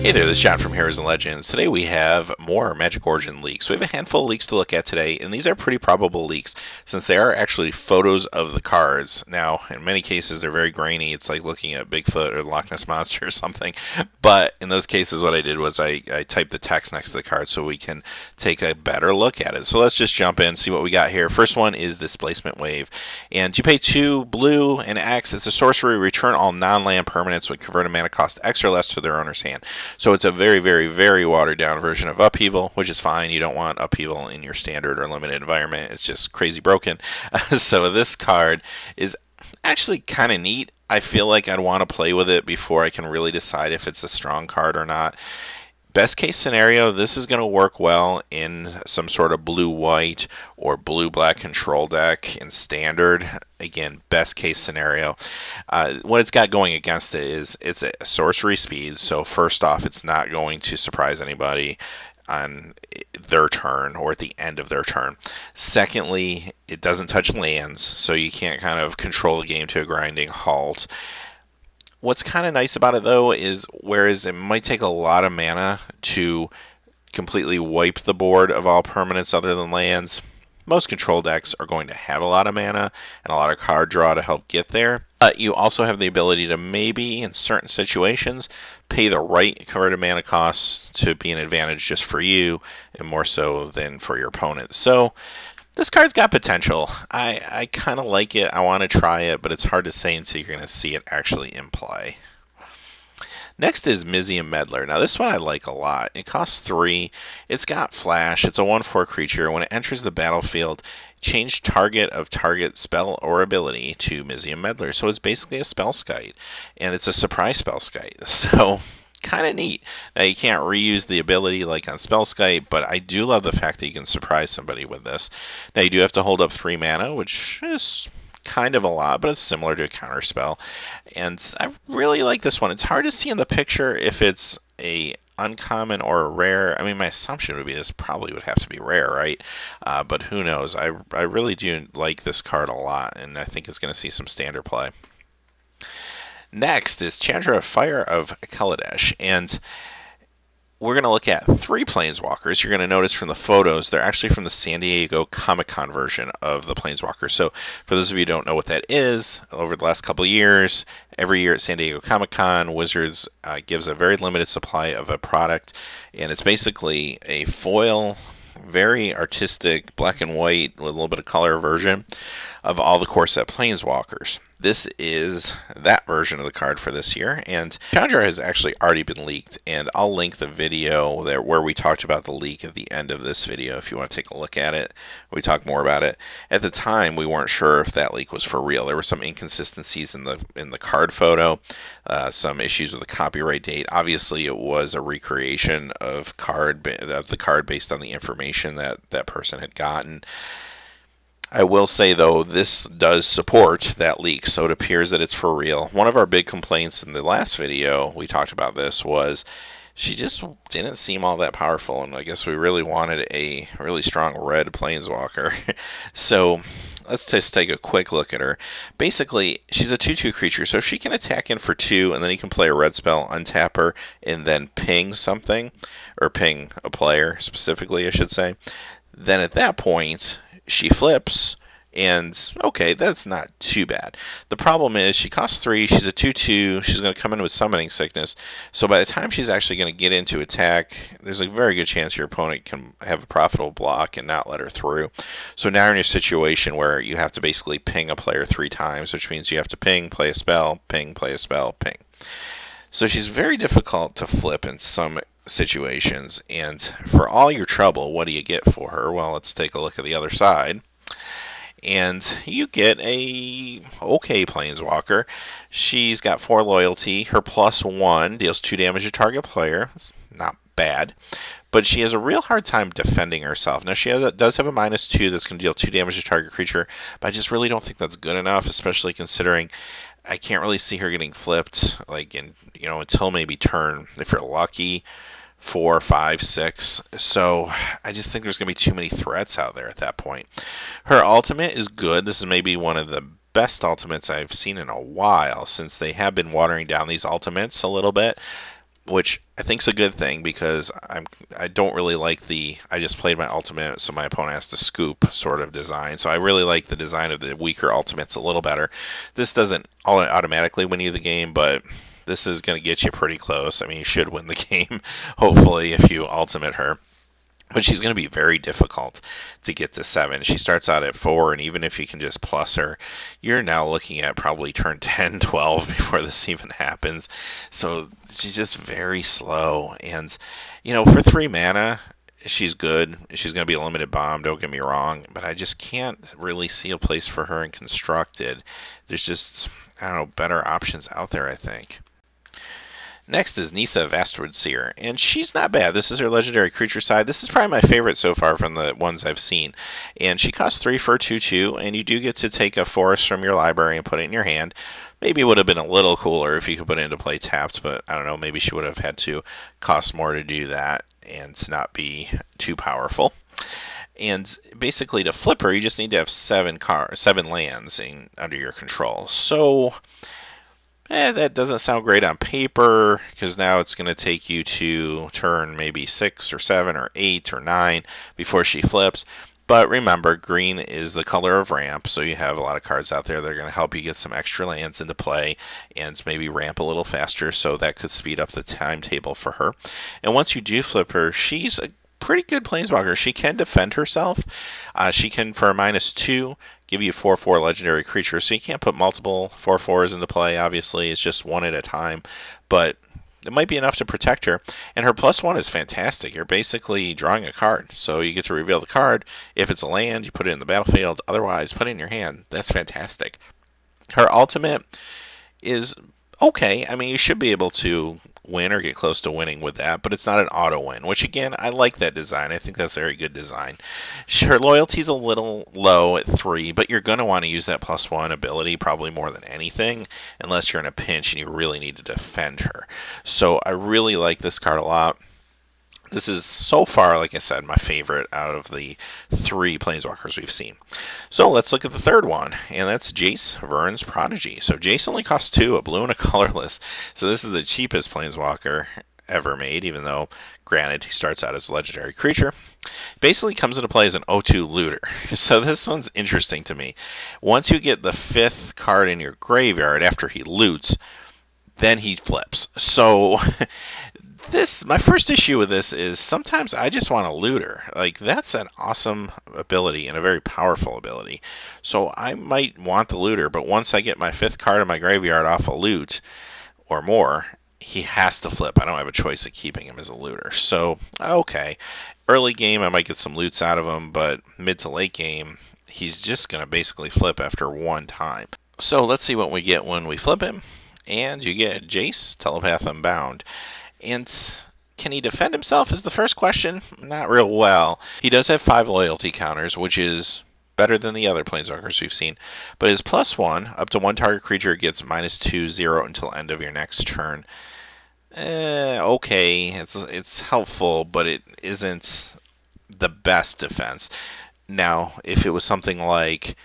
Hey there, this is John from Heroes and Legends. Today we have more Magic Origin leaks. We have a handful of leaks to look at today, and these are pretty probable leaks since they are actually photos of the cards. Now, in many cases, they're very grainy. It's like looking at Bigfoot or Loch Ness Monster or something. But in those cases, what I did was I typed the text next to the card so we can take a better look at it. So let's just jump in and see what we got here. First one is Displacement Wave. And you pay 2 blue and X. It's a sorcery. Return all non-land permanents with converted mana cost X or less to their owner's hand. So it's a very, very, very watered down version of Upheaval, which is fine. You don't want Upheaval in your standard or limited environment. It's just crazy broken. So this card is actually kind of neat. I feel like I'd want to play with it before I can really decide if it's a strong card or not. Best case scenario, this is going to work well in some sort of blue-white or blue-black control deck in standard. Again, best case scenario. What it's got going against it is it's a sorcery speed, so first off, it's not going to surprise anybody on their turn or at the end of their turn. Secondly, it doesn't touch lands, so you can't kind of control the game to a grinding halt. What's kind of nice about it, though, is whereas it might take a lot of mana to completely wipe the board of all permanents other than lands, most control decks are going to have a lot of mana and a lot of card draw to help get there. You also have the ability to maybe, in certain situations, pay the right converted mana costs to be an advantage just for you and more so than for your opponent. So this card's got potential. I kind of like it. I want to try it, but it's hard to say until you're going to see it actually in play. Next is Mizzium Meddler. Now this one I like a lot. It costs 3. It's got flash. It's a 1/4 creature. When it enters the battlefield, change target of target spell or ability to Mizzium Meddler. So it's basically a Spellskite, and it's a surprise Spellskite. So kind of neat. Now you can't reuse the ability like on Spellskite, but I do love the fact that you can surprise somebody with this. Now you do have to hold up 3 mana, which is kind of a lot, but it's similar to a counter spell. And I really like this one. It's hard to see in the picture if it's a uncommon or a rare. I mean, my assumption would be this probably would have to be rare, right? But who knows? I really do like this card a lot, and I think it's going to see some standard play. Next is Chandra, Fire of Kaladesh, and we're going to look at 3 Planeswalkers. You're going to notice from the photos, they're actually from the San Diego Comic-Con version of the Planeswalker. So for those of you who don't know what that is, over the last couple of years, every year at San Diego Comic-Con, Wizards gives a very limited supply of a product, and it's basically a foil, very artistic, black and white, with a little bit of color version of all the core set Planeswalkers. This is that version of the card for this year, and Chandra has actually already been leaked, and I'll link the video there where we talked about the leak at the end of this video if you want to take a look at it. We talk more about it. At the time, we weren't sure if that leak was for real. There were some inconsistencies in the card photo, some issues with the copyright date. Obviously, it was a recreation of the card based on the information that that person had gotten. I will say, though, this does support that leak, so it appears that it's for real. One of our big complaints in the last video, we talked about this, was she just didn't seem all that powerful, and I guess we really wanted a really strong red Planeswalker. So let's just take a quick look at her. Basically, she's a 2/2 creature, so she can attack in for 2, and then you can play a red spell, untap her, and then ping something, or ping a player specifically, I should say. Then at that point, she flips, and okay, that's not too bad. The problem is she costs 3, she's a 2/2, she's going to come in with Summoning Sickness, so by the time she's actually going to get into attack, there's a very good chance your opponent can have a profitable block and not let her through. So now you're in a situation where you have to basically ping a player 3 times, which means you have to ping, play a spell, ping, play a spell, ping. So she's very difficult to flip in some situations, and for all your trouble, what do you get for her? Well, let's take a look at the other side. And you get a okay Planeswalker. She's got 4 loyalty. Her +1 deals 2 damage to target player. It's not bad. But she has a real hard time defending herself. Now, she does have a -2 that's going to deal 2 damage to target creature, but I just really don't think that's good enough, especially considering I can't really see her getting flipped, like until maybe turn, if you're lucky, 4, 5, 6. So I just think there's going to be too many threats out there at that point. Her ultimate is good. This is maybe one of the best ultimates I've seen in a while, since they have been watering down these ultimates a little bit. which I think is a good thing because I don't really like the I just played my ultimate so my opponent has to scoop sort of design. So I really like the design of the weaker ultimates a little better. This doesn't automatically win you the game, but this is going to get you pretty close. I mean, you should win the game, hopefully, if you ultimate her. But she's going to be very difficult to get to 7. She starts out at 4, and even if you can just plus her, you're now looking at probably turn 10, 12 before this even happens. So she's just very slow. And, for 3 mana, she's good. She's going to be a limited bomb, don't get me wrong. But I just can't really see a place for her in Constructed. There's just, I don't know, better options out there, I think. Next is Nissa, Vastwood Seer, and she's not bad. This is her legendary creature side. This is probably my favorite so far from the ones I've seen. And she costs 3 for a 2/2, and you do get to take a forest from your library and put it in your hand. Maybe it would have been a little cooler if you could put it into play tapped, but I don't know, maybe she would have had to cost more to do that and to not be too powerful. And basically to flip her, you just need to have 7 lands under your control. So that doesn't sound great on paper because now it's going to take you to turn maybe 6 or 7 or 8 or 9 before she flips. But remember, green is the color of ramp, so you have a lot of cards out there that are going to help you get some extra lands into play and maybe ramp a little faster, so that could speed up the timetable for her. And once you do flip her, she's a pretty good planeswalker. She can defend herself. She can, for a -2, give you 4/4 legendary creatures. So you can't put multiple 4/4s into play, obviously. It's just one at a time. But it might be enough to protect her. And her +1 is fantastic. You're basically drawing a card. So you get to reveal the card. If it's a land, you put it in the battlefield. Otherwise, put it in your hand. That's fantastic. Her ultimate is okay. I mean, you should be able to win or get close to winning with that, but it's not an auto win, which again, I like that design. I think that's a very good design. Her loyalty's a little low at 3, but you're going to want to use that +1 ability probably more than anything, unless you're in a pinch and you really need to defend her. So I really like this card a lot. This is, so far, like I said, my favorite out of the 3 Planeswalkers we've seen. So let's look at the third one, and that's Jace Vryn's Prodigy. So Jace only costs 2, a blue and a colorless. So this is the cheapest Planeswalker ever made, even though, granted, he starts out as a legendary creature. Basically comes into play as an 0/2 looter. So this one's interesting to me. Once you get the 5th card in your graveyard after he loots, then he flips. So my first issue with this is sometimes I just want a looter. Like, that's an awesome ability and a very powerful ability. So I might want the looter, but once I get my 5th card in my graveyard off a loot or more, he has to flip. I don't have a choice of keeping him as a looter. So, okay. Early game, I might get some loots out of him, but mid to late game, he's just going to basically flip after one time. So let's see what we get when we flip him. And you get Jace, Telepath Unbound. And can he defend himself is the first question. Not real well. He does have 5 loyalty counters, which is better than the other Planeswalkers we've seen. But his +1, up to 1 target creature gets -2/0 until end of your next turn. Okay, it's helpful, but it isn't the best defense. Now, if it was something like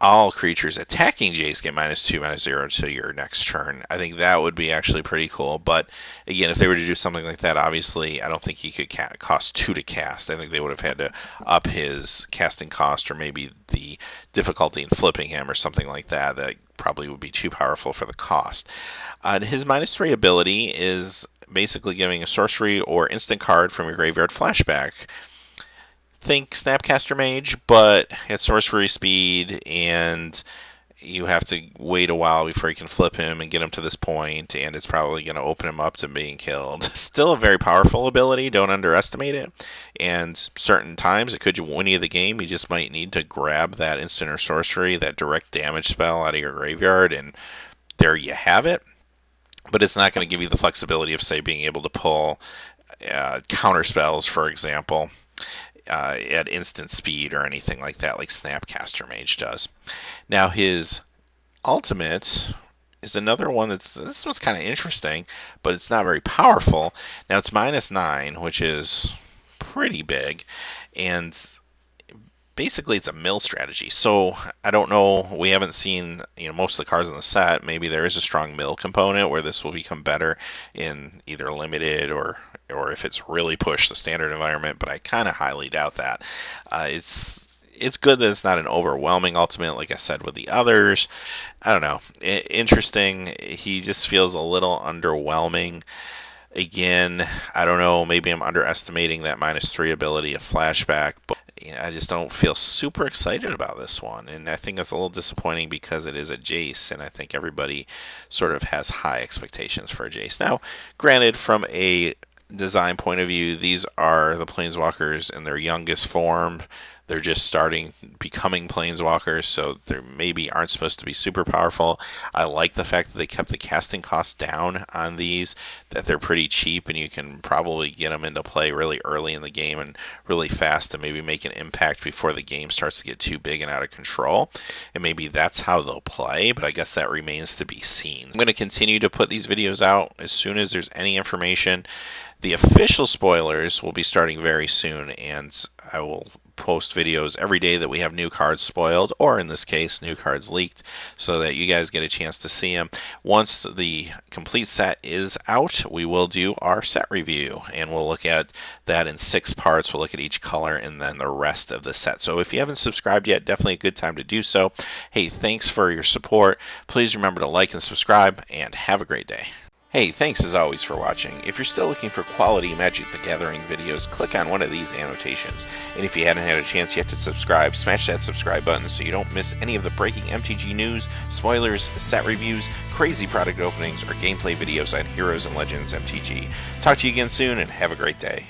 all creatures attacking Jace get -2/-0 to your next turn, I think that would be actually pretty cool. But again, if they were to do something like that, obviously, I don't think he could cost 2 to cast. I think they would have had to up his casting cost, or maybe the difficulty in flipping him, or something like that. That probably would be too powerful for the cost. His -3 ability is basically giving a sorcery or instant card from your graveyard flashback. Think Snapcaster Mage, but at sorcery speed, and you have to wait a while before you can flip him and get him to this point, and it's probably going to open him up to being killed. Still a very powerful ability, don't underestimate it, and certain times it could win you the game. You just might need to grab that instant or sorcery, that direct damage spell out of your graveyard, and there you have it. But it's not going to give you the flexibility of, say, being able to pull counter spells, for example, at instant speed or anything like that, like Snapcaster Mage does. Now, his ultimate is another one this one's kind of interesting, but it's not very powerful. Now, it's -9, which is pretty big, and basically it's a mill strategy. So I don't know. We haven't seen most of the cards in the set. Maybe there is a strong mill component where this will become better in either limited or if it's really pushed the standard environment. But I kind of highly doubt that. It's good that it's not an overwhelming ultimate, like I said with the others. I don't know. Interesting. He just feels a little underwhelming. Again, I don't know. Maybe I'm underestimating that -3 ability of flashback, but I just don't feel super excited about this one. And I think that's a little disappointing because it is a Jace, and I think everybody sort of has high expectations for a Jace. Now, granted, from a design point of view, these are the Planeswalkers in their youngest form. They're just becoming Planeswalkers, so they maybe aren't supposed to be super powerful. I like the fact that they kept the casting costs down on these, that they're pretty cheap, and you can probably get them into play really early in the game and really fast and maybe make an impact before the game starts to get too big and out of control. And maybe that's how they'll play, but I guess that remains to be seen. I'm going to continue to put these videos out as soon as there's any information. The official spoilers will be starting very soon, and I will post videos every day that we have new cards spoiled, or in this case, new cards leaked, so that you guys get a chance to see them. Once the complete set is out, we will do our set review, and we'll look at that in 6 parts. We'll look at each color and then the rest of the set. So if you haven't subscribed yet, definitely a good time to do so. Hey, thanks for your support. Please remember to like and subscribe, and have a great day. Hey, thanks as always for watching. If you're still looking for quality Magic the Gathering videos, click on one of these annotations. And if you hadn't had a chance yet to subscribe, smash that subscribe button so you don't miss any of the breaking MTG news, spoilers, set reviews, crazy product openings, or gameplay videos on Heroes and Legends MTG. Talk to you again soon, and have a great day.